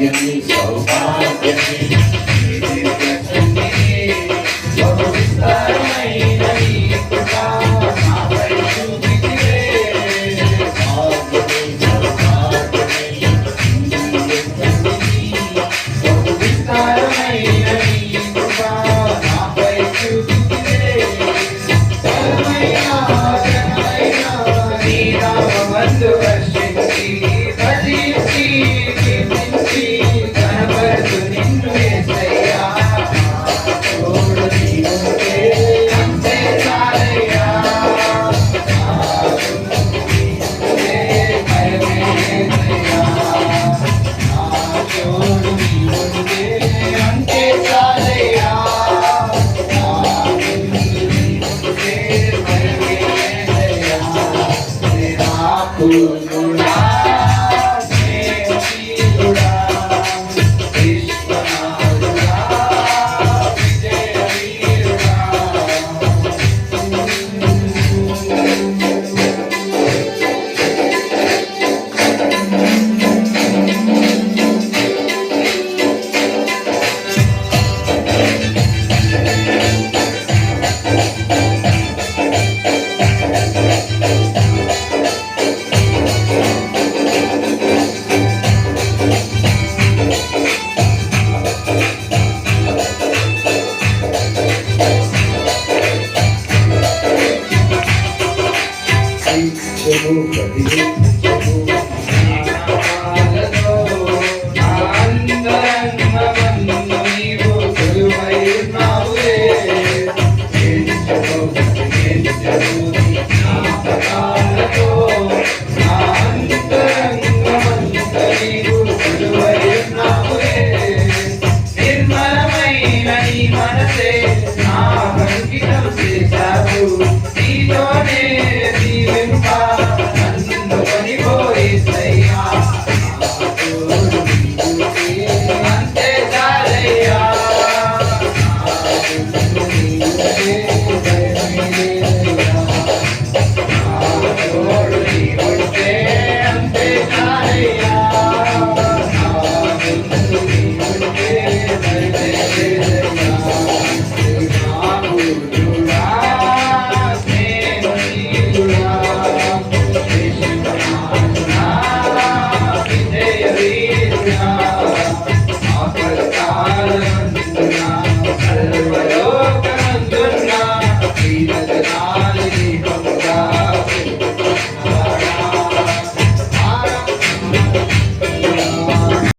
భాగ్యమి సౌభాగ్యమి బహు విస్తారమైన ఈ కృప నాపై చూపితివే. భాగ్యమి సౌభాగ్యమి బహు విస్తారమైన ఈ కృప నాపై చూపితివే. ఘనమైన ఘనమైన నీ నామమందు వర్షించి భజించి కీర్తించి కనపరచు నిన్ను యేసయ్యా. తోడు నీవుంటే అంతే చాలయ్యా. నీవుంటే భయమే లేదయ్యా. నా తోడు నీవుంటే అంతే చాలయ్యా. నాకు